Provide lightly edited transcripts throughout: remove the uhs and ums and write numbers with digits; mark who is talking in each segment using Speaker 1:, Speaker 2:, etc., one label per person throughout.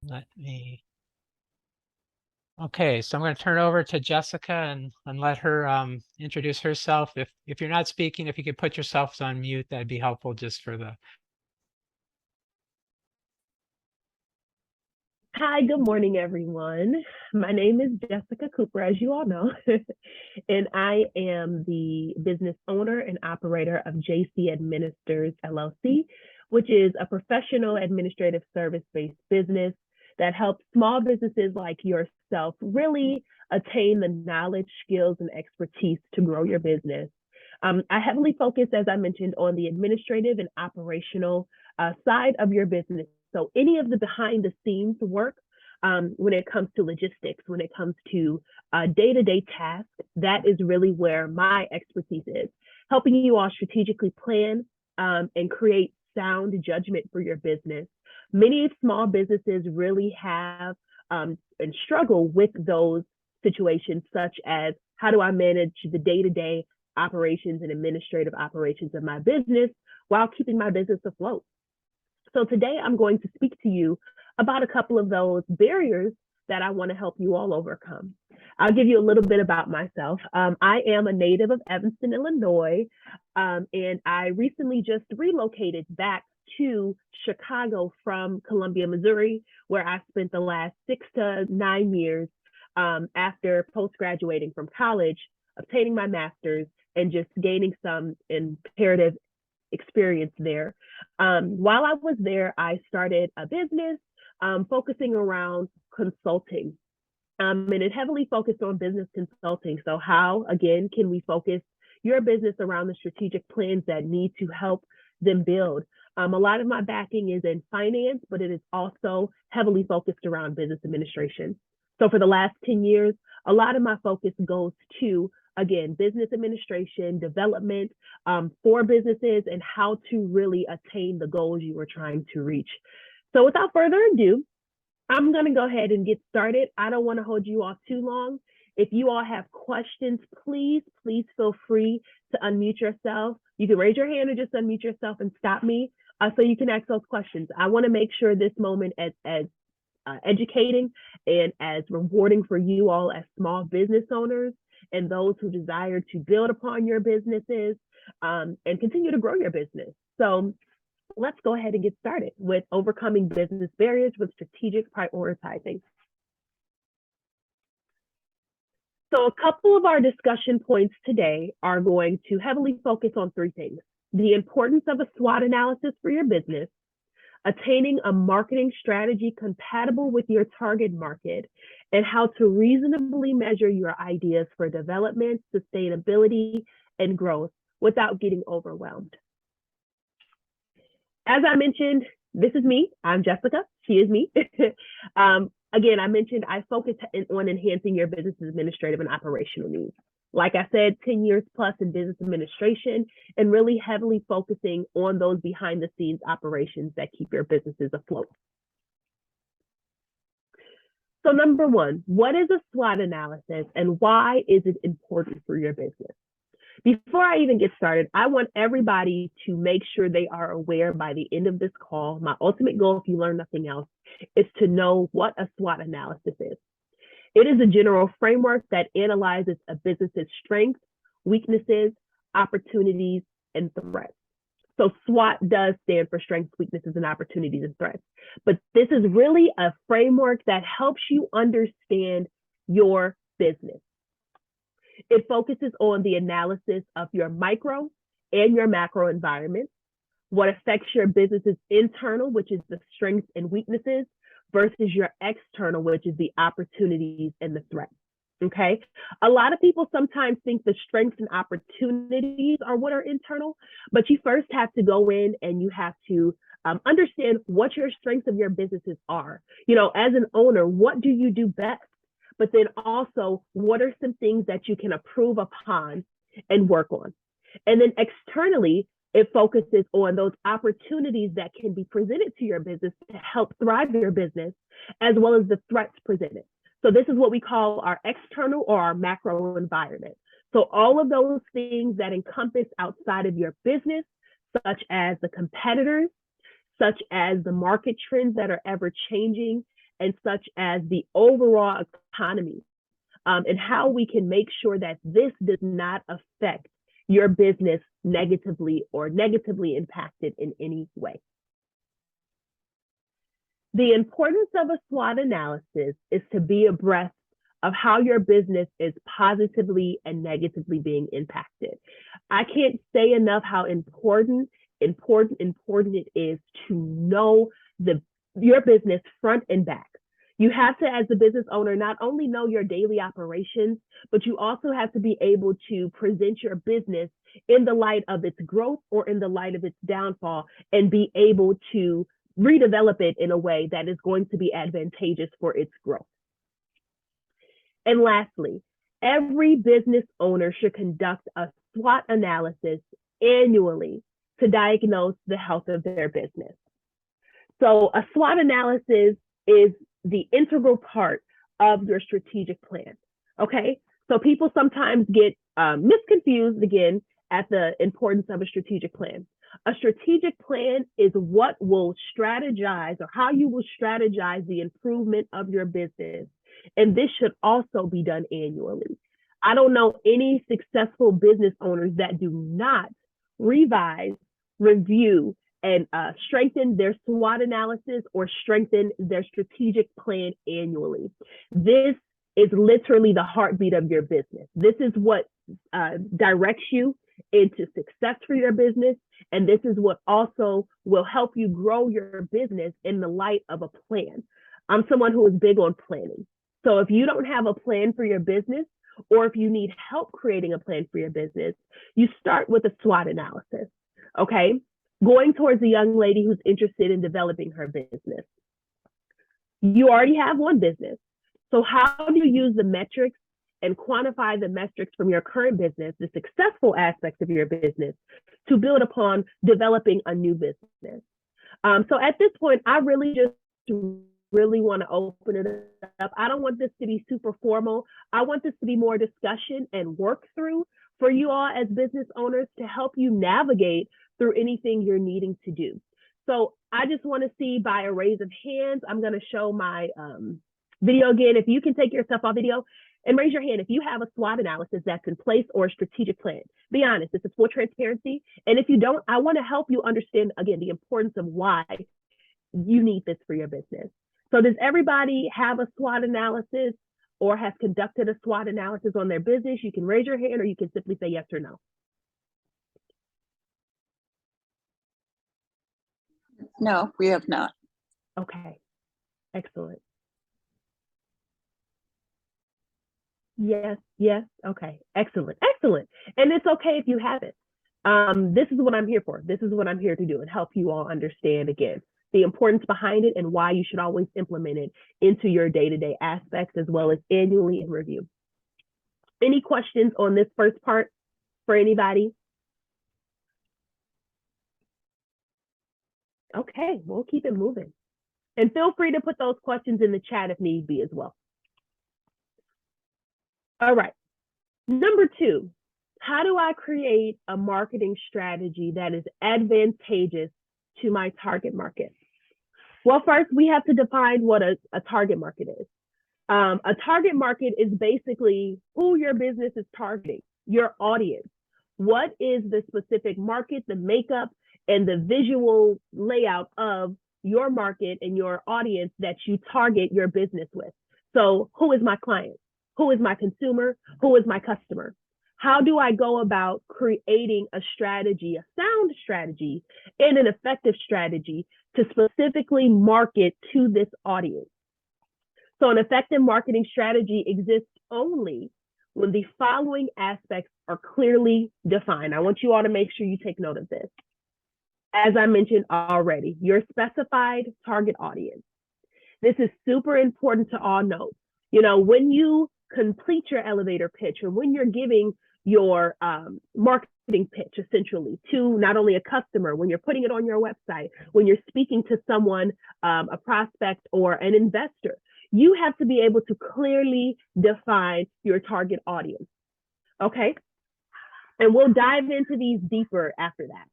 Speaker 1: Let me, okay, so I'm going to turn it over to Jessica and let her introduce herself. If you're not speaking, if you could put yourselves on mute, that'd be helpful just for the.
Speaker 2: Hi, good morning, everyone. My name is Jessica Cooper, as you all know, and I am the business owner and operator of JC Administers LLC, which is a professional administrative service-based business that helps small businesses like yourself really attain the knowledge, skills, and expertise to grow your business. I heavily focus, as I mentioned, on the administrative and operational side of your business. So any of the behind the scenes work when it comes to logistics, when it comes to day-to-day tasks, that is really where my expertise is, helping you all strategically plan and create sound judgment for your business. Many small businesses really have and struggle with those situations, such as how do I manage the day-to-day operations and administrative operations of my business while keeping my business afloat. So today I'm going to speak to you about a couple of those barriers that I want to help you all overcome. I'll give you a little bit about myself. I am a native of Evanston, Illinois, and I recently just relocated back to Chicago from Columbia, Missouri, where I spent the last 6 to 9 years after post graduating from college, obtaining my master's, and just gaining some imperative experience there. While I was there, I started a business focusing around consulting. And it heavily focused on business consulting. So, how, again, can we focus your business around the strategic plans that need to help them build? A lot of my backing is in finance, but it is also heavily focused around business administration. So, for the last 10 years, a lot of my focus goes to, again, business administration, development for businesses, and how to really attain the goals you are trying to reach. So, without further ado, I'm going to go ahead and get started. I don't want to hold you all too long. If you all have questions, please feel free to unmute yourself. You can raise your hand or just unmute yourself and stop me so you can ask those questions. I want to make sure this moment as educating and as rewarding for you all as small business owners and those who desire to build upon your businesses and continue to grow your business. So let's go ahead and get started with overcoming business barriers with strategic prioritizing. So a couple of our discussion points today are going to heavily focus on three things: the importance of a SWOT analysis for your business, attaining a marketing strategy compatible with your target market, and how to reasonably measure your ideas for development, sustainability, and growth without getting overwhelmed. As I mentioned, this is me. I'm Jessica. She is me. Again, I mentioned I focus on enhancing your business administrative and operational needs. Like I said, 10 years plus in business administration and really heavily focusing on those behind the scenes operations that keep your businesses afloat. So number one, what is a SWOT analysis and why is it important for your business? Before I even get started, I want everybody to make sure they are aware by the end of this call. My ultimate goal, if you learn nothing else, is to know what a SWOT analysis is. It is a general framework that analyzes a business's strengths, weaknesses, opportunities, and threats. So SWOT does stand for strengths, weaknesses, and opportunities and threats. But this is really a framework that helps you understand your business. It focuses on the analysis of your micro and your macro environment, what affects your business's internal, which is the strengths and weaknesses, versus your external, which is the opportunities and the threats. Okay. A lot of people sometimes think the strengths and opportunities are what are internal, but you first have to go in and you have to understand what your strengths of your businesses are. You know, as an owner, what do you do best? But then also, what are some things that you can improve upon and work on? And then externally, it focuses on those opportunities that can be presented to your business to help thrive your business, as well as the threats presented. So this is what we call our external or our macro environment. So all of those things that encompass outside of your business, such as the competitors, such as the market trends that are ever changing, and such as the overall economy, and how we can make sure that this does not affect your business negatively or negatively impacted in any way. The importance of a SWOT analysis is to be abreast of how your business is positively and negatively being impacted. I can't say enough how important it is to know your business front and back. You have to, as the business owner, not only know your daily operations, but you also have to be able to present your business in the light of its growth or in the light of its downfall, and be able to redevelop it in a way that is going to be advantageous for its growth. And lastly, every business owner should conduct a SWOT analysis annually to diagnose the health of their business. So a SWOT analysis is the integral part of your strategic plan, okay? So people sometimes get misconfused again at the importance of a strategic plan. A strategic plan is what will strategize, or how you will strategize the improvement of your business. And this should also be done annually. I don't know any successful business owners that do not revise, review, and strengthen their SWOT analysis or strengthen their strategic plan annually. This is literally the heartbeat of your business. This is what directs you into success for your business. And this is what also will help you grow your business in the light of a plan. I'm someone who is big on planning. So if you don't have a plan for your business, or if you need help creating a plan for your business, you start with a SWOT analysis, okay? Going towards a young lady who's interested in developing her business. You already have one business. So how do you use the metrics and quantify the metrics from your current business, the successful aspects of your business, to build upon developing a new business? So at this point, I really want to open it up. I don't want this to be super formal. I want this to be more discussion and work through for you all as business owners to help you navigate through anything you're needing to do. So I just want to see by a raise of hands, I'm going to show my video again. If you can take yourself off video and raise your hand if you have a SWOT analysis that's in place or a strategic plan. Be honest, this is full transparency. And if you don't, I want to help you understand, again, the importance of why you need this for your business. So does everybody have a SWOT analysis or has conducted a SWOT analysis on their business? You can raise your hand or you can simply say yes or no.
Speaker 3: No, we have not.
Speaker 2: Okay, excellent. Yes, yes, okay, excellent, excellent. And it's okay if you haven't. This is what I'm here for. This is what I'm here to do, and help you all understand, again, the importance behind it and why you should always implement it into your day-to-day aspects, as well as annually in review. Any questions on this first part for anybody? Okay, we'll keep it moving. And feel free to put those questions in the chat if need be as well. All right. Number 2, how do I create a marketing strategy that is advantageous to my target market? Well, first, we have to define what a target market is. A target market is basically who your business is targeting, your audience. What is the specific market, the makeup, and the visual layout of your market and your audience that you target your business with? So who is my client? Who is my consumer? Who is my customer? How do I go about creating a strategy, a sound strategy, and an effective strategy to specifically market to this audience? So an effective marketing strategy exists only when the following aspects are clearly defined. I want you all to make sure you take note of this. As I mentioned already, your specified target audience. This is super important to all note. You know, when you complete your elevator pitch, or when you're giving your marketing pitch essentially to not only a customer, when you're putting it on your website, when you're speaking to someone, a prospect or an investor, you have to be able to clearly define your target audience. Okay. And we'll dive into these deeper after that.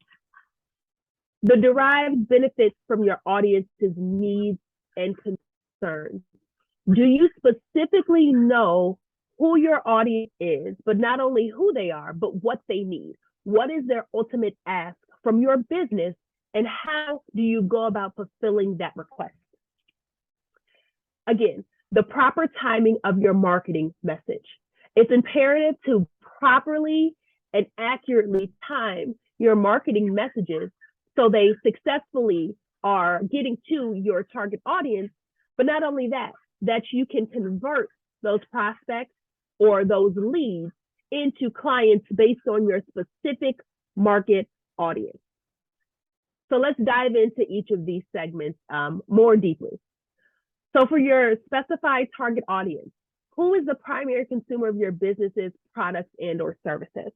Speaker 2: The derived benefits from your audience's needs and concerns? Do you specifically know who your audience is, but not only who they are, but what they need? What is their ultimate ask from your business, and how do you go about fulfilling that request? Again, the proper timing of your marketing message. It's imperative to properly and accurately time your marketing messages so they successfully are getting to your target audience, but not only that, that you can convert those prospects or those leads into clients based on your specific market audience. So let's dive into each of these segments more deeply. So for your specified target audience, who is the primary consumer of your business's products and or services?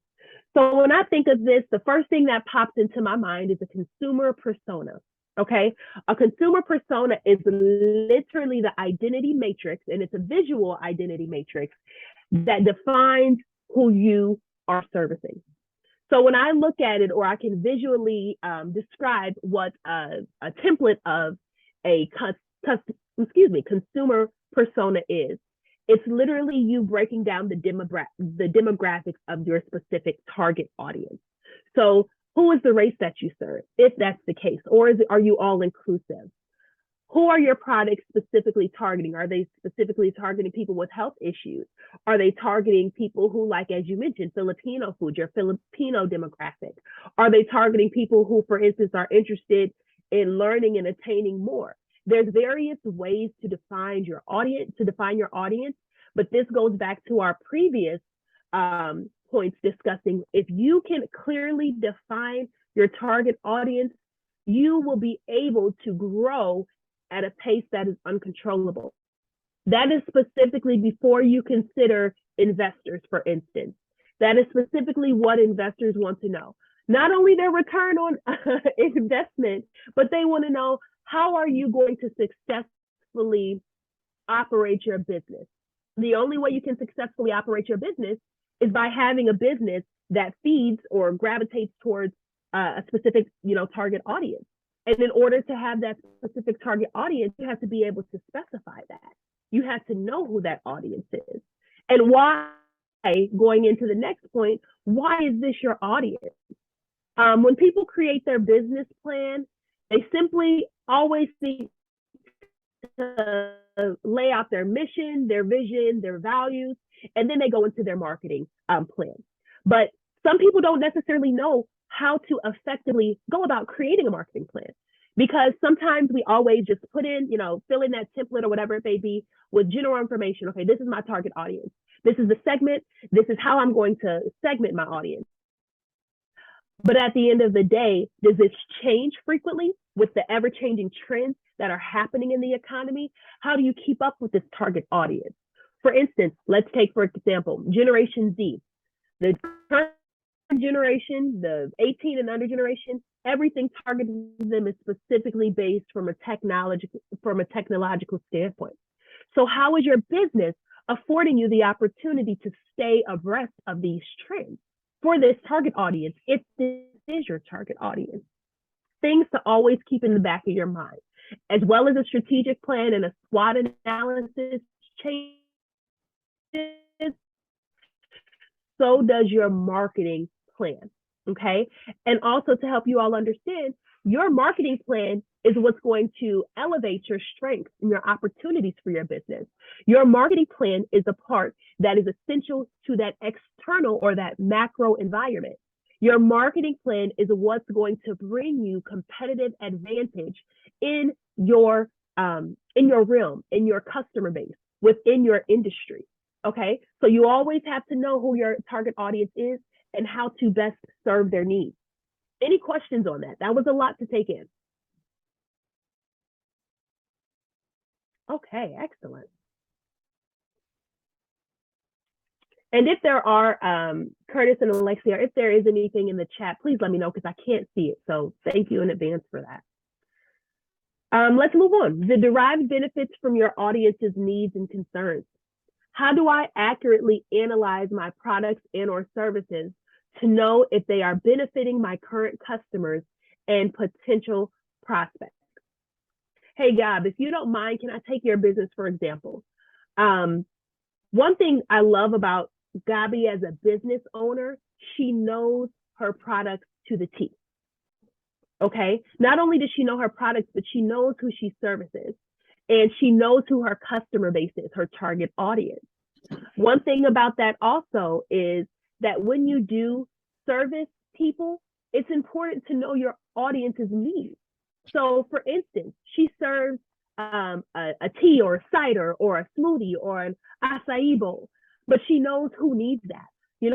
Speaker 2: So when I think of this, the first thing that pops into my mind is a consumer persona. Okay, a consumer persona is literally the identity matrix, and it's a visual identity matrix that defines who you are servicing. So when I look at it, or I can visually describe what a template of a consumer persona is, it's literally you breaking down the demographics of your specific target audience. So who is the race that you serve, if that's the case, or are you all inclusive? Who are your products specifically targeting? Are they specifically targeting people with health issues? Are they targeting people who, like, as you mentioned, Filipino food, your Filipino demographic? Are they targeting people who, for instance, are interested in learning and attaining more? There's various ways to define your audience, but this goes back to our previous points discussing, if you can clearly define your target audience, you will be able to grow at a pace that is uncontrollable. That is specifically before you consider investors, for instance. That is specifically what investors want to know. Not only their return on investment, but they want to know, how are you going to successfully operate your business? The only way you can successfully operate your business is by having a business that feeds or gravitates towards a specific, target audience. And in order to have that specific target audience, you have to be able to specify that. You have to know who that audience is. And why, going into the next point, why is this your audience? When people create their business plan, they simply always think to lay out their mission, their vision, their values, and then they go into their marketing plan. But some people don't necessarily know how to effectively go about creating a marketing plan, because sometimes we always just put in, fill in that template or whatever it may be with general information. Okay, this is my target audience. This is the segment. This is how I'm going to segment my audience. But at the end of the day, does this change frequently with the ever-changing trends that are happening in the economy? How do you keep up with this target audience? For instance, let's take, for example, Generation Z. The current generation, the 18 and under generation, everything targeting them is specifically based from a technological standpoint. So how is your business affording you the opportunity to stay abreast of these trends for this target audience, if this is your target audience? Things to always keep in the back of your mind, as well as a strategic plan and a SWOT analysis changes, so does your marketing plan, okay? And also, to help you all understand, your marketing plan is what's going to elevate your strengths and your opportunities for your business. Your marketing plan is a part that is essential to that external or that macro environment. Your marketing plan is what's going to bring you competitive advantage in your realm, in your customer base, within your industry. Okay, so you always have to know who your target audience is and how to best serve their needs. Any questions on that? That was a lot to take in. Okay, excellent. And if there are, Curtis and Alexia, if there is anything in the chat, please let me know, because I can't see it. So thank you in advance for that. Let's move on. The derived benefits from your audience's needs and concerns. How do I accurately analyze my products and or services to know if they are benefiting my current customers and potential prospects? Hey, Gab, if you don't mind, can I take your business for example? One thing I love about Gabi as a business owner, she knows her products to the T. Okay. Not only does she know her products, but she knows who she services and she knows who her customer base is, her target audience. One thing about that also is that when you do service people, it's important to know your audience's needs. So, for instance, she serves a tea or a cider or a smoothie or an acai bowl, but she knows who needs that. You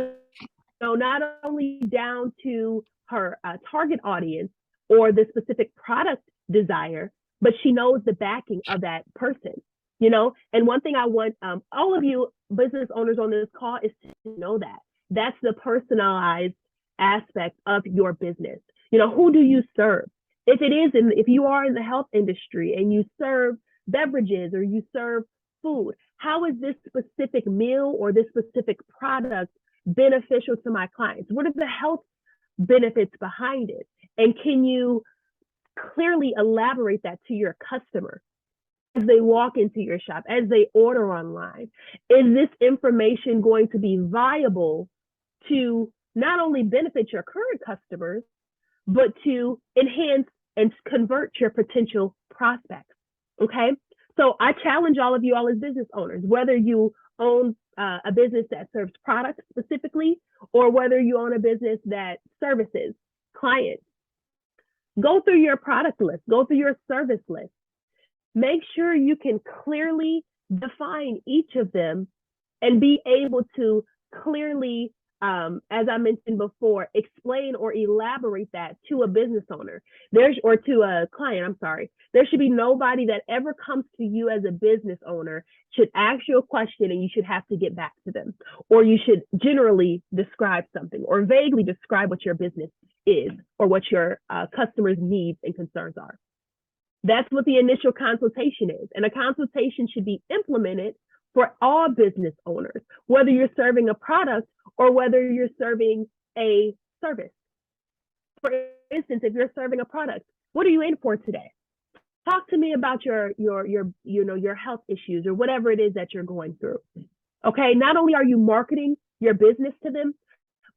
Speaker 2: know, not only down to her target audience or the specific product desire, but she knows the backing of that person. You know, and one thing I want all of you business owners on this call is to know that that's the personalized aspect of your business. You know, who do you serve? If you are in the health industry and you serve beverages or you serve food, how is this specific meal or this specific product beneficial to my clients? What are the health benefits behind it? And can you clearly elaborate that to your customer as they walk into your shop, as they order online? Is this information going to be viable to not only benefit your current customers, but to enhance and convert your potential prospects? Okay. So I challenge all of you all as business owners, whether you own a business that serves products specifically, or whether you own a business that services clients, go through your product list, go through your service list. Make sure you can clearly define each of them and be able to clearly, as I mentioned before, explain or elaborate that to a business owner or to a client. I'm sorry. There should be nobody that ever comes to you as a business owner should ask you a question and you should have to get back to them, or you should generally describe something or vaguely describe what your business is or what your customers' needs and concerns are. That's what the initial consultation is. And a consultation should be implemented for all business owners, whether you're serving a product or whether you're serving a service. For instance, if you're serving a product, what are you in for today? Talk to me about your health issues or whatever it is that you're going through. Okay, not only are you marketing your business to them,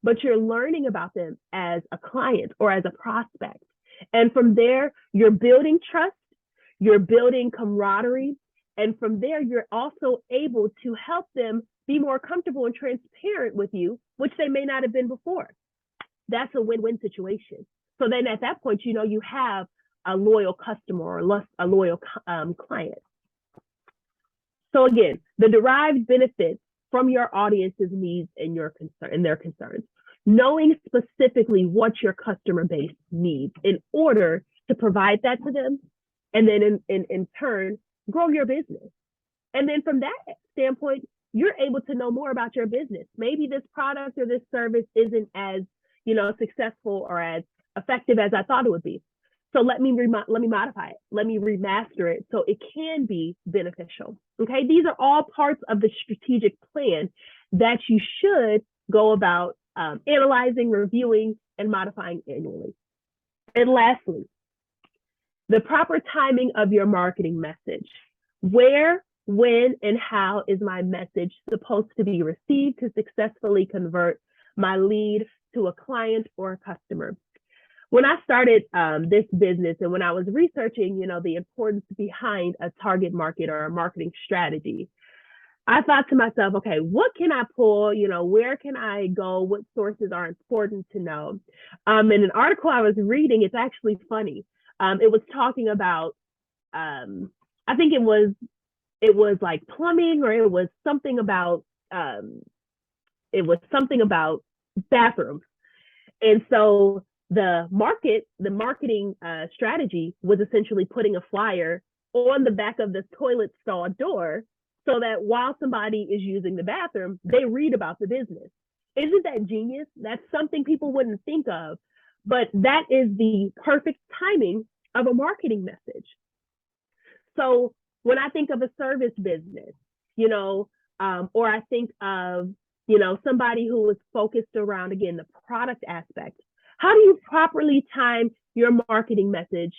Speaker 2: but you're learning about them as a client or as a prospect. And from there, you're building trust, you're building camaraderie, and from there, you're also able to help them be more comfortable and transparent with you, which they may not have been before. That's a win-win situation. So then at that point, you know, you have a loyal customer or a loyal client. So again, the derived benefits from your audience's needs and their concerns. Knowing specifically what your customer base needs in order to provide that to them, and then in turn, grow your business. And then from that standpoint, you're able to know more about your business. Maybe this product or this service isn't as, successful or as effective as I thought it would be. So let me modify it. Let me remaster it so it can be beneficial. Okay, these are all parts of the strategic plan that you should go about analyzing, reviewing, and modifying annually. And lastly, the proper timing of your marketing message. Where, when, and how is my message supposed to be received to successfully convert my lead to a client or a customer? When I started this business and when I was researching, the importance behind a target market or a marketing strategy, I thought to myself, okay, what can I pull? Where can I go? What sources are important to know? In an article I was reading, it's actually funny. It was talking about, I think it was like plumbing, or it was something about bathrooms. And so the marketing strategy was essentially putting a flyer on the back of the toilet stall door, so that while somebody is using the bathroom, they read about the business. Isn't that genius? That's something people wouldn't think of, but that is the perfect timing of a marketing message. So when I think of a service business, or I think of, somebody who is focused around, again, the product aspect, how do you properly time your marketing message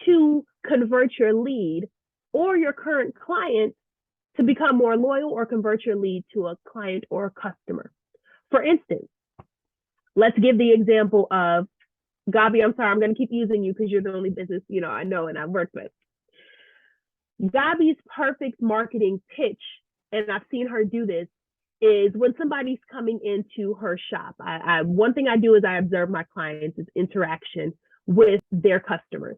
Speaker 2: to convert your lead or your current client to become more loyal or convert your lead to a client or a customer. For instance, let's give the example of Gabi. I'm sorry, I'm going to keep using you because you're the only business, I know and I've worked with. Gabi's perfect marketing pitch, and I've seen her do this, is when somebody's coming into her shop. One thing I do is I observe my clients' interaction with their customers.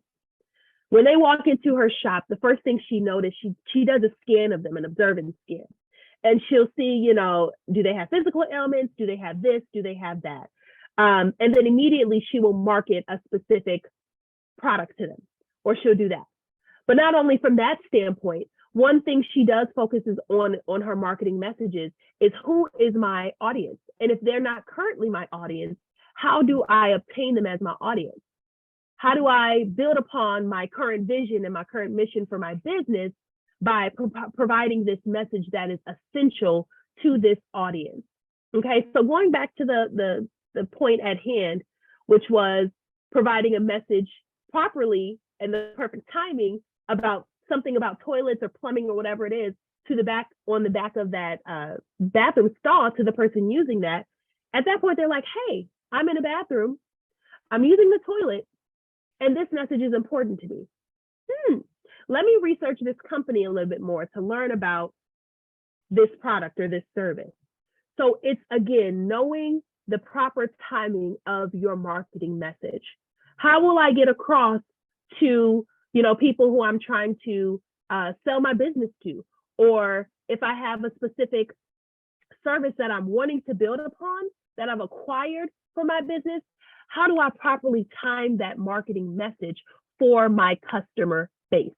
Speaker 2: When they walk into her shop, the first thing she noticed, she does a scan of them, an observant scan. And she'll see, do they have physical ailments? Do they have this? Do they have that? And then immediately she will market a specific product to them, or she'll do that. But not only from that standpoint, one thing she does focuses on her marketing messages is, who is my audience? And if they're not currently my audience, how do I obtain them as my audience? How do I build upon my current vision and my current mission for my business by providing this message that is essential to this audience? Okay, so going back to the point at hand, which was providing a message properly and the perfect timing about something about toilets or plumbing or whatever it is, to on the back of that bathroom stall to the person using that. At that point, they're like, hey, I'm in a bathroom, I'm using the toilet, and this message is important to me. Let me research this company a little bit more to learn about this product or this service. So it's, again, knowing the proper timing of your marketing message. How will I get across to, people who I'm trying to sell my business to? Or if I have a specific service that I'm wanting to build upon, that I've acquired for my business, how do I properly time that marketing message for my customer base?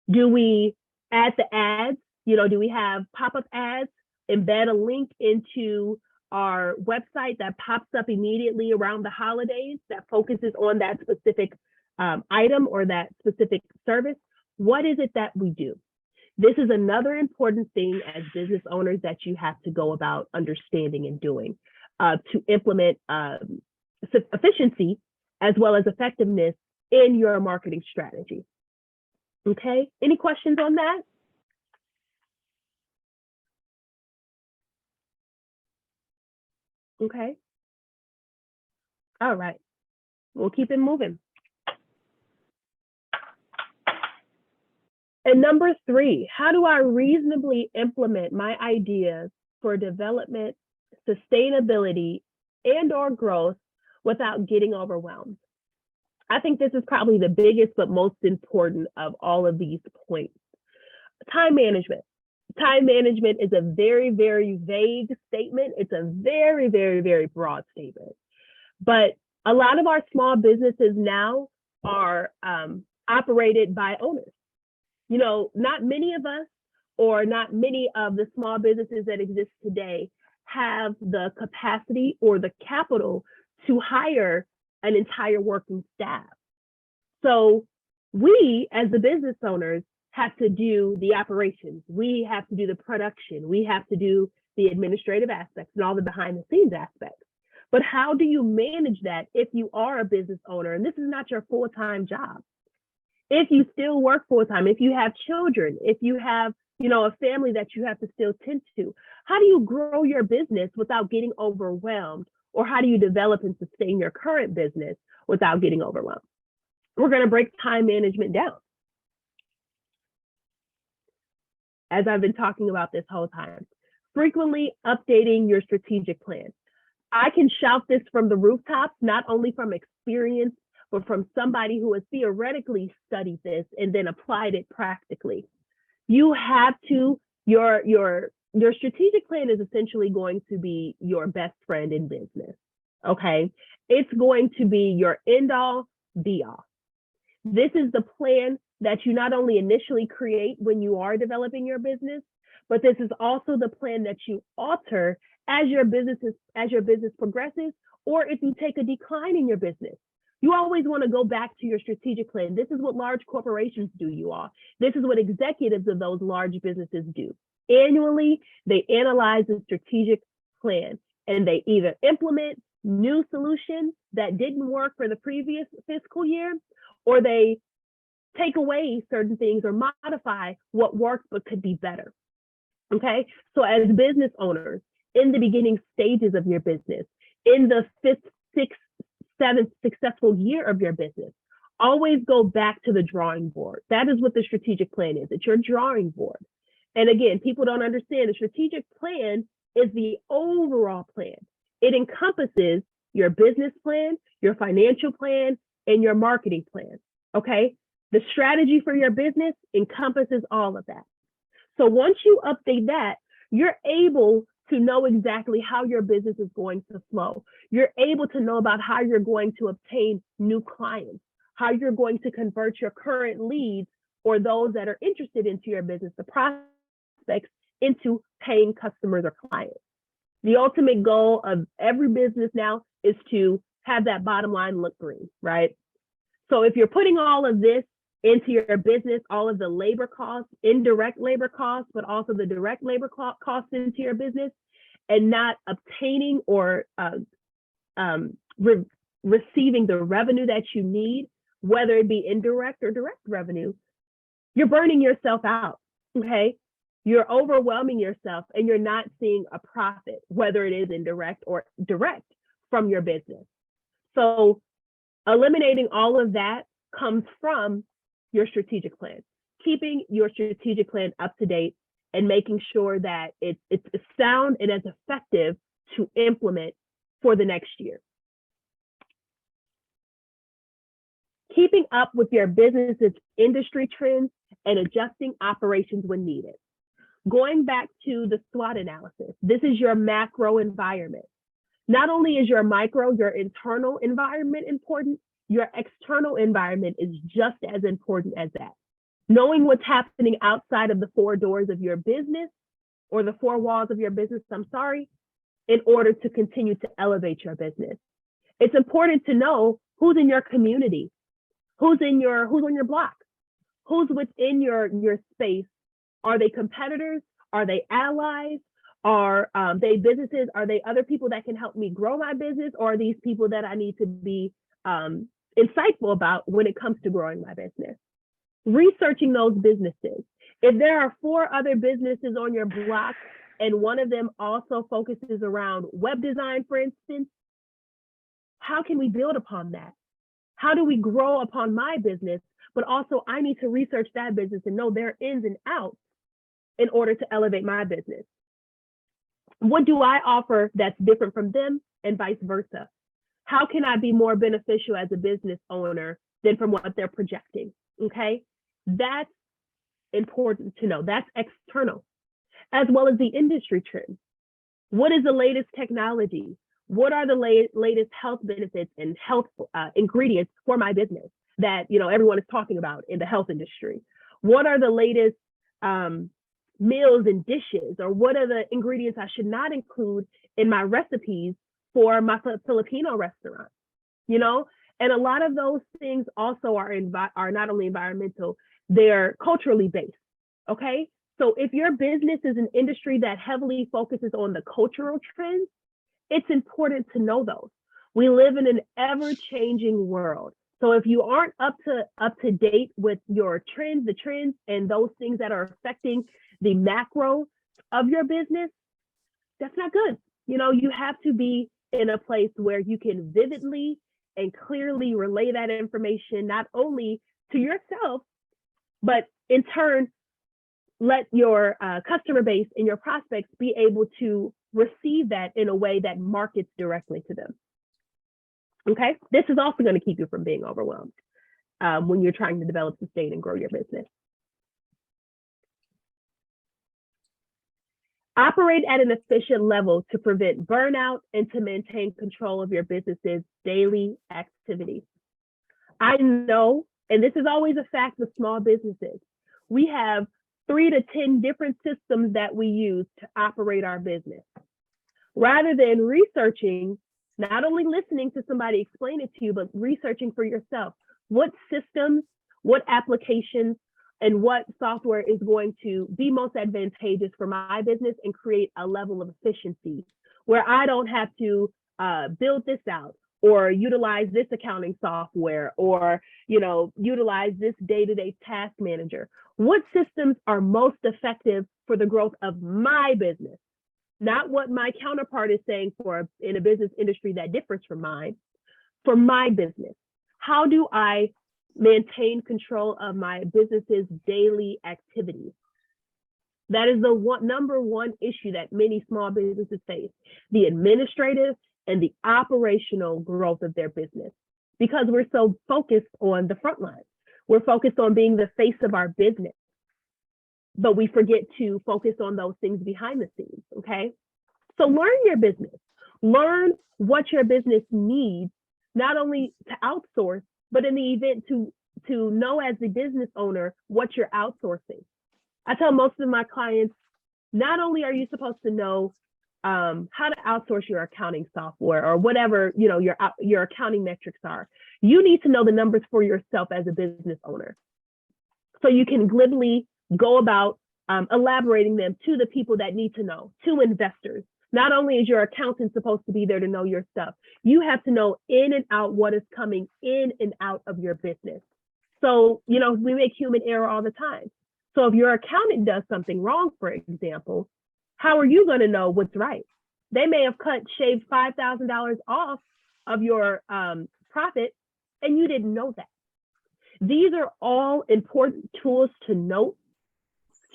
Speaker 2: Do we add the ads? Do we have pop-up ads, embed a link into our website that pops up immediately around the holidays that focuses on that specific item or that specific service? What is it that we do? This is another important thing as business owners that you have to go about understanding and doing to implement efficiency as well as effectiveness in your marketing strategy. Okay, any questions on that? Okay. All right, we'll keep it moving. And number 3, how do I reasonably implement my ideas for development, sustainability, and/or growth without getting overwhelmed? I think this is probably the biggest but most important of all of these points. Time management. Time management is a very, very vague statement. It's a very, very, very broad statement. But a lot of our small businesses now are operated by owners. Not many of us, or not many of the small businesses that exist today, have the capacity or the capital to hire an entire working staff. So we, as the business owners, have to do the operations. We have to do the production. We have to do the administrative aspects and all the behind the scenes aspects. But how do you manage that if you are a business owner and this is not your full-time job? If you still work full-time, if you have children, if you have, a family that you have to still tend to, how do you grow your business without getting overwhelmed? Or how do you develop and sustain your current business without getting overwhelmed? We're going to break time management down, as I've been talking about this whole time. Frequently updating your strategic plan. I can shout this from the rooftops, not only from experience, but from somebody who has theoretically studied this and then applied it practically. You have to, your strategic plan is essentially going to be your best friend in business, okay? It's going to be your end all, be all. This is the plan that you not only initially create when you are developing your business, but this is also the plan that you alter as your business progresses, or if you take a decline in your business. You always want to go back to your strategic plan. This is what large corporations do, you all. This is what executives of those large businesses do. Annually, they analyze the strategic plan and they either implement new solutions that didn't work for the previous fiscal year, or they take away certain things or modify what works but could be better. Okay, so as business owners, in the beginning stages of your business, in the 5th, 6th, 7th successful year of your business, always go back to the drawing board. That is what the strategic plan is. It's your drawing board. And again, people don't understand the strategic plan is the overall plan. It encompasses your business plan, your financial plan, and your marketing plan. Okay, the strategy for your business encompasses all of that. So once you update that, you're able to know exactly how your business is going to flow. You're able to know about how you're going to obtain new clients, how you're going to convert your current leads or those that are interested into your business, the prospects, into paying customers or clients. The ultimate goal of every business now is to have that bottom line look green, right? So if you're putting all of this into your business, all of the labor costs, indirect labor costs, but also the direct labor costs into your business, and not obtaining or receiving the revenue that you need, whether it be indirect or direct revenue, you're burning yourself out, okay? You're overwhelming yourself and you're not seeing a profit, whether it is indirect or direct from your business. So eliminating all of that comes from your strategic plan, keeping your strategic plan up to date and making sure that it's sound and as effective to implement for the next year. Keeping up with your business's industry trends and adjusting operations when needed. Going back to the SWOT analysis, this is your macro environment. Not only is your micro, your internal environment important, your external environment is just as important as that. Knowing what's happening outside of the 4 doors of your business or the 4 walls of your business, in order to continue to elevate your business. It's important to know who's in your community, who's on your block, who's within your space. Are they competitors? Are they allies? Are they businesses? Are they other people that can help me grow my business? Or are these people that I need to be insightful about when it comes to growing my business? Researching those businesses. If there are 4 other businesses on your block and one of them also focuses around web design, for instance, how can we build upon that? How do we grow upon my business? But also I need to research that business and know their ins and outs in order to elevate my business. What do I offer that's different from them and vice versa? How can I be more beneficial as a business owner than from what they're projecting? Okay, that's important to know. That's external, as well as the industry trends. What is the latest technology? What are the latest health benefits and health ingredients for my business that everyone is talking about in the health industry? What are the latest meals and dishes, or what are the ingredients I should not include in my recipes for my Filipino restaurant? And a lot of those things also are not only environmental, they're culturally based. Okay, so if your business is an industry that heavily focuses on the cultural trends, it's important to know those. We live in an ever-changing world. So if you aren't up to date with your trends, the trends and those things that are affecting the macro of your business, that's not good. You have to be in a place where you can vividly and clearly relay that information, not only to yourself, but in turn, let your customer base and your prospects be able to receive that in a way that markets directly to them. Okay, this is also going to keep you from being overwhelmed when you're trying to develop, sustain, and grow your business. Operate at an efficient level to prevent burnout and to maintain control of your business's daily activities. I know, and this is always a fact with small businesses, we have 3 to 10 different systems that we use to operate our business. Rather than researching, not only listening to somebody explain it to you, but researching for yourself, what systems, what applications, and what software is going to be most advantageous for my business and create a level of efficiency where I don't have to build this out or utilize this accounting software, or, utilize this day-to-day task manager. What systems are most effective for the growth of my business? Not what my counterpart is saying in a business industry that differs from mine. For my business, how do I maintain control of my business's daily activities? That is the number one issue that many small businesses face: the administrative and the operational growth of their business, because we're so focused on the front line. We're focused on being the face of our business, but we forget to focus on those things behind the scenes, okay? So learn your business. Learn what your business needs, not only to outsource, but in the event to know as the business owner what you're outsourcing. I tell most of my clients, not only are you supposed to know how to outsource your accounting software or whatever your accounting metrics are, you need to know the numbers for yourself as a business owner, so you can glibly go about elaborating them to the people that need to know, to investors. Not only is your accountant supposed to be there to know your stuff, you have to know in and out what is coming in and out of your business. So, we make human error all the time. So if your accountant does something wrong, for example, how are you going to know what's right? They may have shaved $5,000 off of your profit, and you didn't know that. These are all important tools to note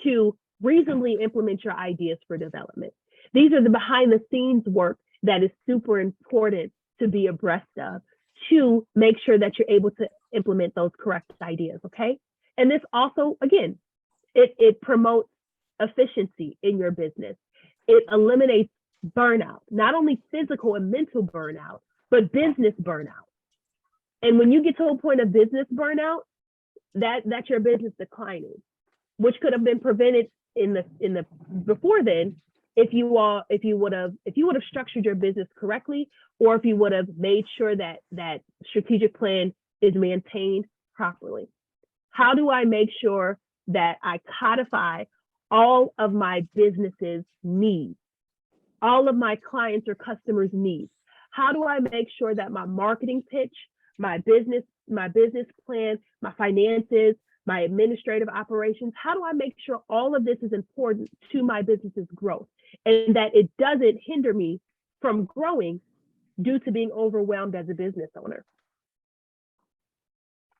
Speaker 2: to reasonably implement your ideas for development. These are the behind the scenes work that is super important to be abreast of, to make sure that you're able to implement those correct ideas, okay? And this also, again, it promotes efficiency in your business. It eliminates burnout, not only physical and mental burnout, but business burnout. And when you get to a point of business burnout, that's your business declining, which could have been prevented in the before then, if you would have structured your business correctly, or if you would have made sure that strategic plan is maintained properly. How do I make sure that I codify all of my business's needs, all of my clients or customers' needs? How do I make sure that my marketing pitch, my business plan, my finances, my administrative operations, how do I make sure all of this is important to my business's growth, and that it doesn't hinder me from growing due to being overwhelmed as a business owner?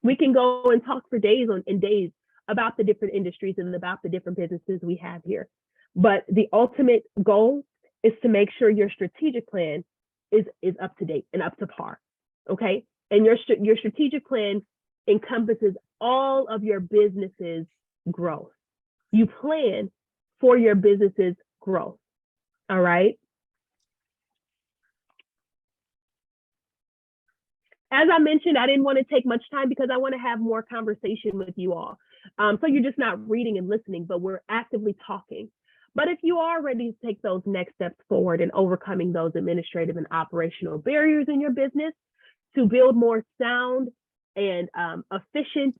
Speaker 2: We can go and talk for days and days about the different industries and about the different businesses we have here. But the ultimate goal is to make sure your strategic plan is up to date and up to par, okay? And your strategic plan encompasses all of your business's growth. You plan for your business's growth, all right? As I mentioned, I didn't want to take much time because I want to have more conversation with you all. So you're just not reading and listening, but we're actively talking. But if you are ready to take those next steps forward in overcoming those administrative and operational barriers in your business to build more sound and sufficient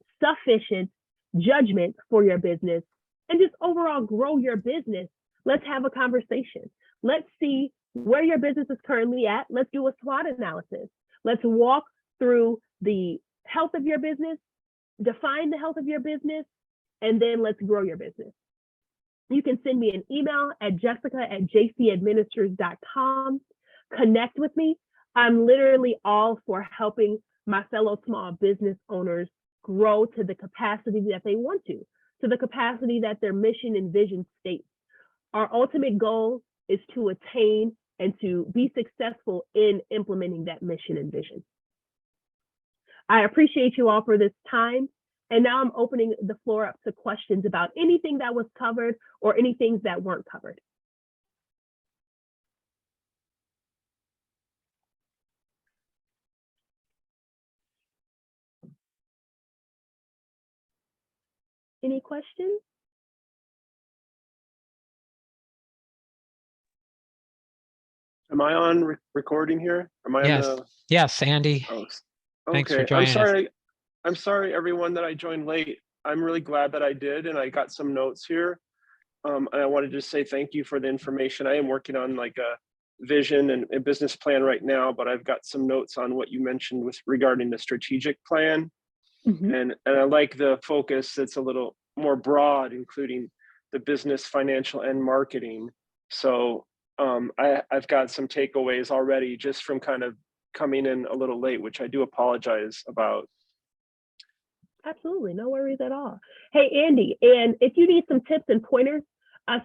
Speaker 2: judgment for your business, and just overall grow your business, let's have a conversation. Let's see where your business is currently at. Let's do a SWOT analysis. Let's walk through the health of your business, define the health of your business, and then let's grow your business. You can send me an email at jessica@jcadministers.com. Connect with me. I'm literally all for helping my fellow small business owners grow to the capacity that they want to the capacity that their mission and vision states. Our ultimate goal is to attain and to be successful in implementing that mission and vision. I appreciate you all for this time. And now I'm opening the floor up to questions about anything that was covered or any things that weren't covered. Any questions?
Speaker 4: Am I on recording here? Am I
Speaker 1: Yes.
Speaker 4: on the...
Speaker 1: Yes, Andy.
Speaker 4: Oh,
Speaker 1: Thanks for
Speaker 4: okay.
Speaker 1: joining us.
Speaker 4: I'm sorry, everyone, that I joined late. I'm really glad that I did, and I got some notes here. And I wanted to say thank you for the information. I am working on like vision and business plan right now, but I've got some notes on what you mentioned with regarding the strategic plan.
Speaker 2: Mhm.
Speaker 4: And I like the focus that's a little more broad, including the business, financial, and marketing. So I've got some takeaways already just from kind of coming in a little late, which I do apologize about.
Speaker 2: Absolutely, no worries at all. Hey, Andy, and if you need some tips and pointers,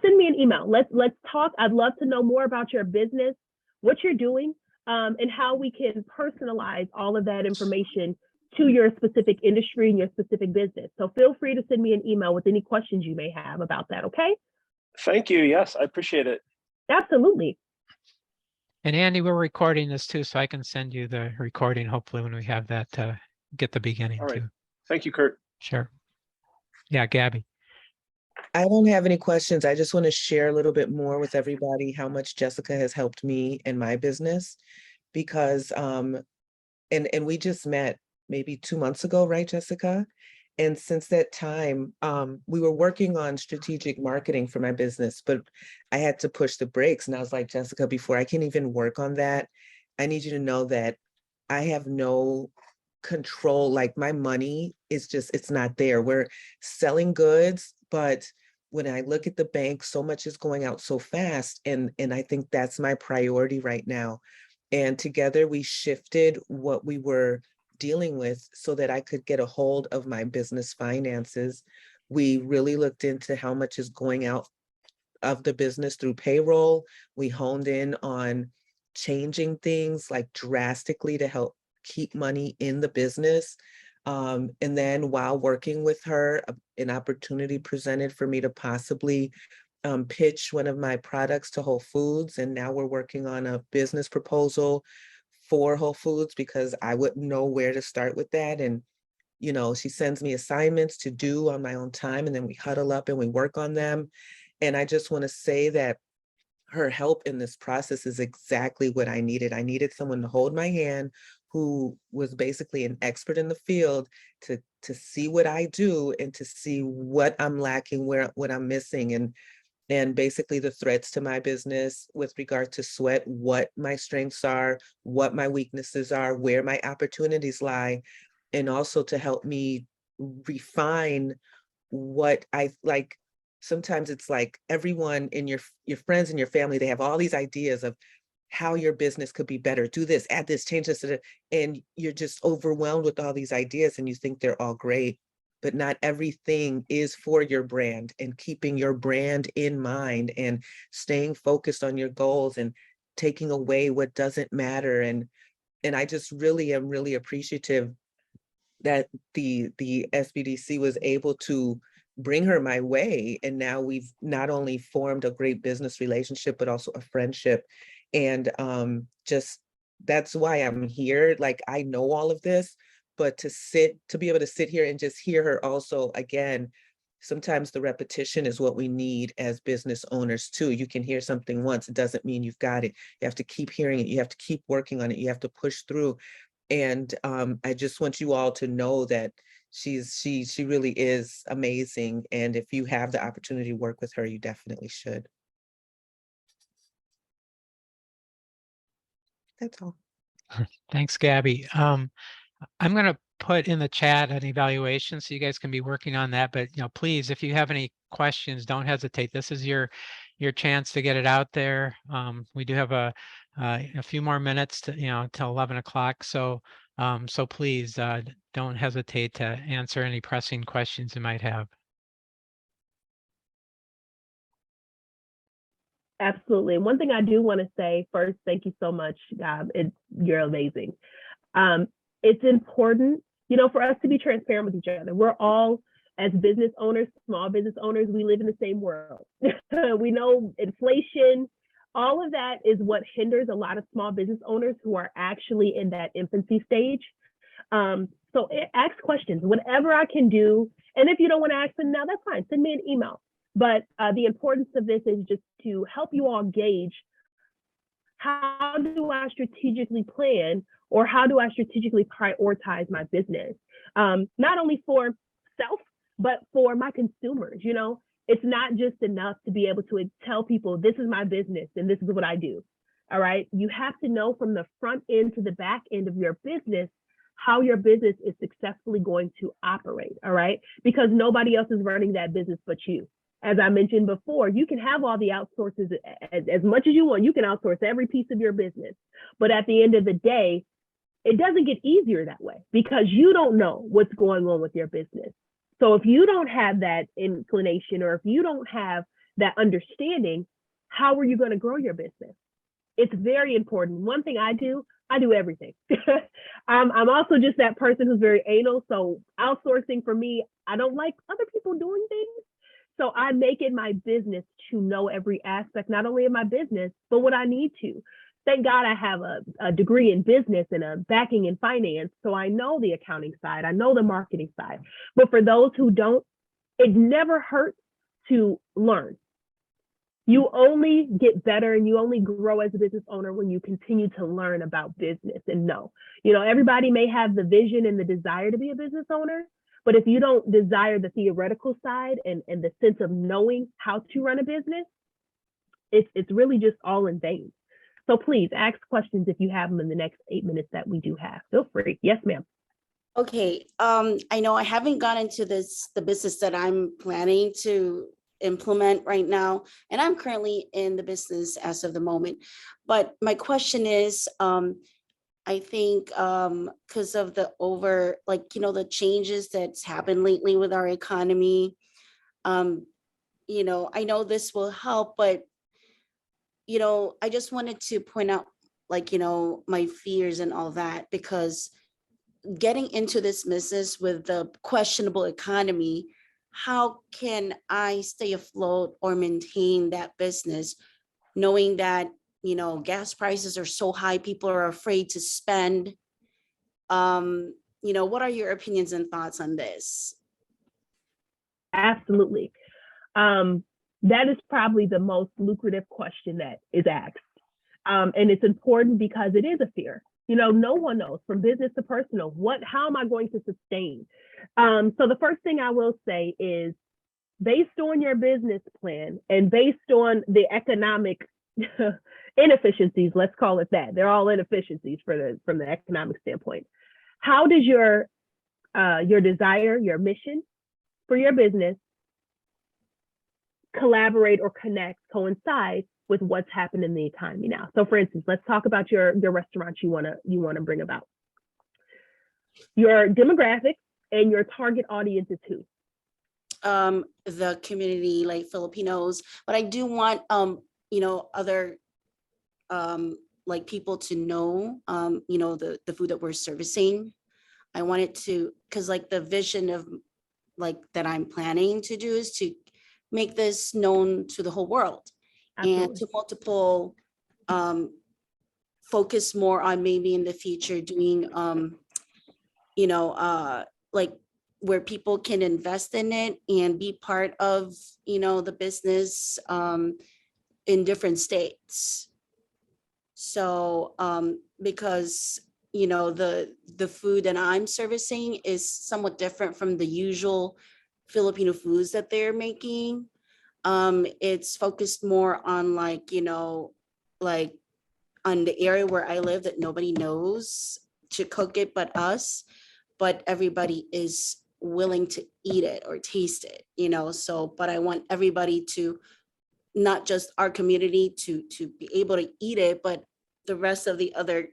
Speaker 2: send me an email. Let's talk. I'd love to know more about your business, what you're doing, and how we can personalize all of that information to your specific industry and your specific business. So feel free to send me an email with any questions you may have about that. Okay?
Speaker 4: Thank you. Yes, I appreciate it.
Speaker 2: Absolutely.
Speaker 1: And Andy, we're recording this too, so I can send you the recording hopefully when we have that to get the beginning
Speaker 4: All right.
Speaker 1: too.
Speaker 4: Thank you, Kurt.
Speaker 1: Sure. Yeah, Gabby.
Speaker 5: I don't have any questions. I just want to share a little bit more with everybody how much Jessica has helped me in my business because and we just met maybe 2 months ago, right, Jessica? And since that time, we were working on strategic marketing for my business, but I had to push the brakes. And I was like, Jessica, before I can even work on that, I need you to know that I have no control. Like my money is just, it's not there. We're selling goods, but when I look at the bank, so much is going out so fast. And I think that's my priority right now. And together we shifted what we were dealing with so that I could get a hold of my business finances. We really looked into how much is going out of the business through payroll. We honed in on changing things like drastically to help keep money in the business. And then while working with her, an opportunity presented for me to possibly pitch one of my products to Whole Foods. And now we're working on a business proposal for Whole Foods because I wouldn't know where to start with that. And, you know, she sends me assignments to do on my own time, and then we huddle up and we work on them. And I just want to say that her help in this process is exactly what I needed. I needed someone to hold my hand who was basically an expert in the field to see what I do and to see what I'm lacking, what I'm missing, and basically the threats to my business with regard to sweat, what my strengths are, what my weaknesses are, where my opportunities lie, and also to help me refine what I like. Sometimes it's like everyone in your friends and your family, they have all these ideas of how your business could be better. Do this, add this, change this, and you're just overwhelmed with all these ideas and you think they're all great, but not everything is for your brand. And keeping your brand in mind and staying focused on your goals and taking away what doesn't matter. And I just really am really appreciative that the SBDC was able to bring her my way. And now we've not only formed a great business relationship, but also a friendship. And just that's why I'm here. Like I know all of this, but to be able to sit here and just hear her also again, sometimes the repetition is what we need as business owners too. You can hear something once, it doesn't mean you've got it. You have to keep hearing it. You have to keep working on it. You have to push through. And I just want you all to know that she really is amazing. And if you have the opportunity to work with her, you definitely should. That's all.
Speaker 1: Thanks, Gabby. I'm going to put in the chat an evaluation so you guys can be working on that. But, you know, please, if you have any questions, don't hesitate. This is your chance to get it out there. We do have a few more minutes to, you know, till 11 o'clock. So please don't hesitate to answer any pressing questions you might have.
Speaker 2: Absolutely. One thing I do want to say first, thank you so much, Gab. You're amazing. It's important, you know, for us to be transparent with each other. We're all, as business owners, small business owners, we live in the same world. We know inflation, all of that is what hinders a lot of small business owners who are actually in that infancy stage. So ask questions, whatever I can do. And if you don't want to ask them now, that's fine. Send me an email. But the importance of this is just to help you all gauge, how do I strategically plan, or how do I strategically prioritize my business? Not only for self, but for my consumers. You know, it's not just enough to be able to tell people this is my business and this is what I do. All right. You have to know from the front end to the back end of your business how your business is successfully going to operate. All right. Because nobody else is running that business but you. As I mentioned before, you can have all the outsources as much as you want. You can outsource every piece of your business. But at the end of the day, it doesn't get easier that way because you don't know what's going on with your business. So if you don't have that inclination or if you don't have that understanding, how are you going to grow your business? It's very important. One thing I do everything. I'm also just that person who's very anal. So outsourcing for me, I don't like other people doing things. So I make it my business to know every aspect, not only of my business, but what I need to. Thank God I have a degree in business and a backing in finance. So I know the accounting side, I know the marketing side. But for those who don't, it never hurts to learn. You only get better and you only grow as a business owner when you continue to learn about business and know. You know, everybody may have the vision and the desire to be a business owner, but if you don't desire the theoretical side and the sense of knowing how to run a business, it's really just all in vain. So please ask questions if you have them in the next 8 minutes that we do have. Feel free. Yes, ma'am.
Speaker 6: Okay, I know I haven't gone into the business that I'm planning to implement right now, and I'm currently in the business as of the moment. But my question is, I think because of the changes that's happened lately with our economy, I know this will help, but I just wanted to point out, my fears and all that, because getting into this business with the questionable economy, how can I stay afloat or maintain that business, knowing that, gas prices are so high, people are afraid to spend? What are your opinions and thoughts on this?
Speaker 2: Absolutely. That is probably the most lucrative question that is asked. And it's important because it is a fear. No one knows, from business to personal, how am I going to sustain? So the first thing I will say is, based on your business plan and based on the economic inefficiencies, let's call it that. They're all inefficiencies from the economic standpoint. How does your desire, your mission for your business collaborate or coincide with what's happened in the economy now? So for instance, let's talk about your restaurant you want to bring about. Your demographics and your target audience is who?
Speaker 6: The community, like Filipinos, but I do want other people to know the food that we're servicing. I want it to, because the vision of that I'm planning to do is to make this known to the whole world. Absolutely. And to multiple focus more on maybe in the future doing where people can invest in it and be part of the business in different states. So because the food that I'm servicing is somewhat different from the usual Filipino foods that they're making. It's focused more on on the area where I live that nobody knows to cook it but us, but everybody is willing to eat it or taste it, but I want everybody to, not just our community to be able to eat it, but the rest of the other,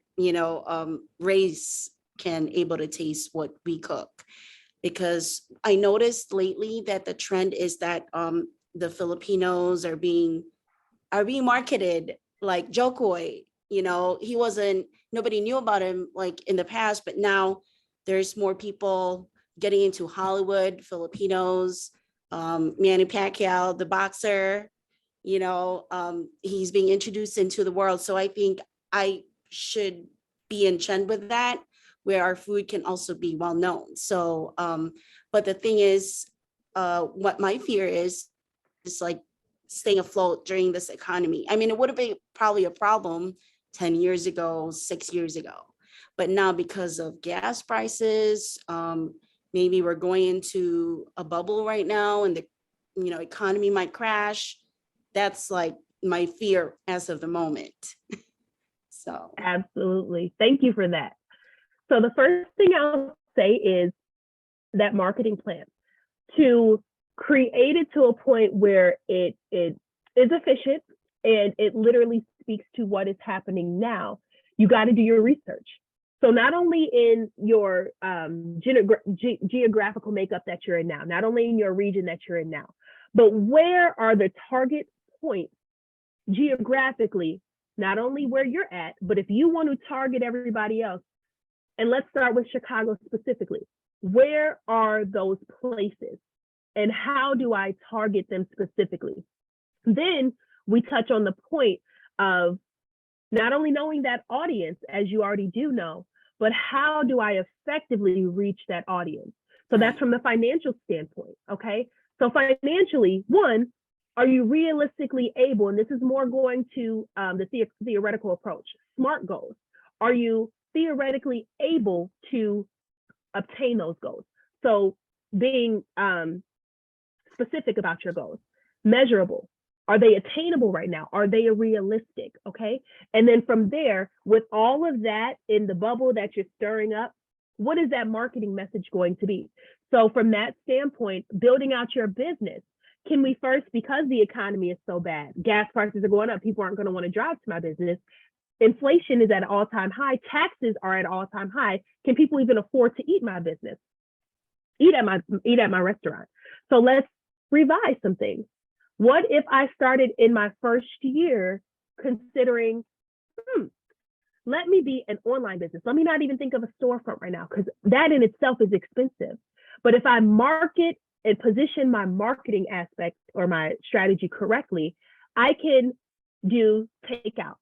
Speaker 6: race can able to taste what we cook. Because I noticed lately that the trend is that the Filipinos are being marketed like Jokoy. Nobody knew about him in the past, but now there's more people getting into Hollywood, Filipinos, Manny Pacquiao, the boxer, he's being introduced into the world. So I think I should be in trend with that, where our food can also be well known. So, but the thing is, what my fear is staying afloat during this economy. I mean, it would have been probably a problem 10 years ago, 6 years ago, but now because of gas prices, maybe we're going into a bubble right now and the economy might crash. That's my fear as of the moment. So
Speaker 2: Absolutely. Thank you for that. So the first thing I'll say is that marketing plan, to create it to a point where it is efficient and it literally speaks to what is happening now. You got to do your research. So not only in your geographical makeup that you're in now, not only in your region that you're in now, but where are the target points geographically, not only where you're at, but if you want to target everybody else, and let's start with Chicago specifically, where are those places and how do I target them specifically? Then we touch on the point of not only knowing that audience, as you already do know, but how do I effectively reach that audience? So that's from the financial standpoint, okay? So financially, one, are you realistically able, and this is more going to the theoretical approach, SMART goals. Are you theoretically able to obtain those goals? So being specific about your goals, measurable. Are they attainable right now? Are they realistic? Okay. And then from there, with all of that in the bubble that you're stirring up, what is that marketing message going to be? So from that standpoint, building out your business, can we first, because the economy is so bad, gas prices are going up, people aren't going to want to drive to my business. Inflation is at an all-time high. Taxes are at an all-time high. Can people even afford to eat my business? Eat at my restaurant? So let's revise some things. What if I started in my first year considering, let me be an online business. Let me not even think of a storefront right now, because that in itself is expensive. But if I market and position my marketing aspect or my strategy correctly, I can do takeout.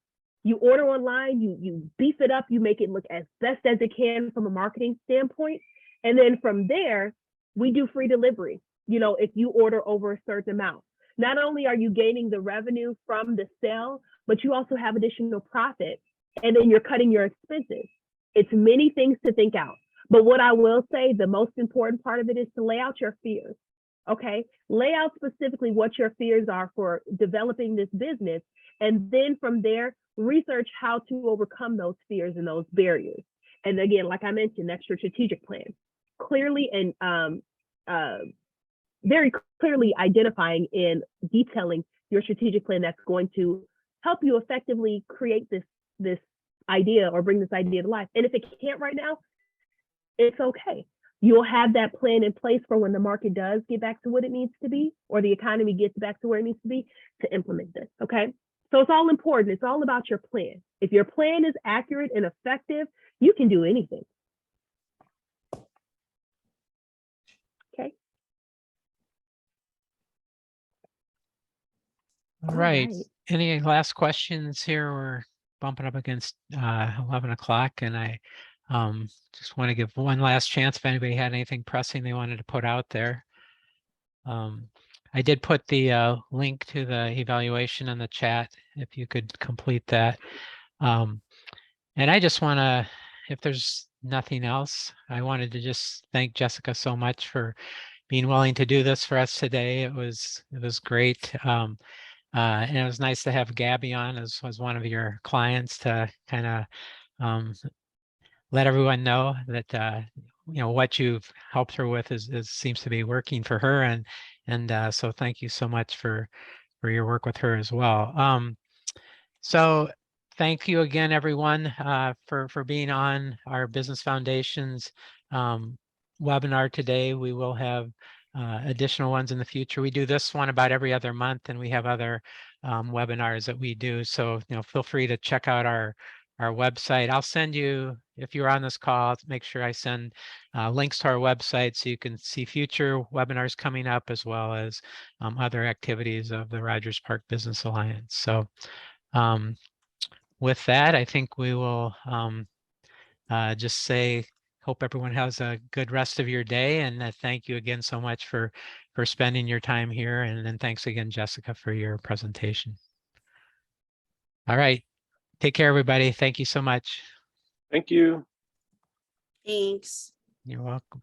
Speaker 2: You order online, you beef it up, you make it look as best as it can from a marketing standpoint. And then from there, we do free delivery. You know, if you order over a certain amount, not only are you gaining the revenue from the sale, but you also have additional profit, and then you're cutting your expenses. It's many things to think out. But what I will say, the most important part of it is to lay out your fears. Okay, lay out specifically what your fears are for developing this business. And then from there, research how to overcome those fears and those barriers. And again, like I mentioned, that's your strategic plan. Clearly and very clearly identifying and detailing your strategic plan that's going to help you effectively create this idea or bring this idea to life. And if it can't right now, it's okay. You'll have that plan in place for when the market does get back to what it needs to be, or the economy gets back to where it needs to be, to implement this, okay? So it's all important. It's all about your plan. If your plan is accurate and effective, you can do anything. Okay.
Speaker 1: All right. Any last questions here? We're bumping up against 11 o'clock, and I just want to give one last chance if anybody had anything pressing they wanted to put out there. I did put the link to the evaluation in the chat, if you could complete that. And I just want to, if there's nothing else, I wanted to just thank Jessica so much for being willing to do this for us today. It was great. And it was nice to have Gabby on as one of your clients to kind of let everyone know that you know what you've helped her with is seems to be working for her, and so thank you so much for your work with her as well. So thank you again, everyone, for being on our Business Foundations webinar today. We will have additional ones in the future. We do this one about every other month, and we have other webinars that we do. So feel free to check out our website. I'll send you, if you're on this call, make sure I send links to our website so you can see future webinars coming up, as well as other activities of the Rogers Park Business Alliance. So with that, I think we will just say, hope everyone has a good rest of your day, and thank you again so much for spending your time here. And then thanks again, Jessica, for your presentation. All right. Take care, everybody. Thank you so much.
Speaker 4: Thank you.
Speaker 6: thanks.
Speaker 1: You're welcome.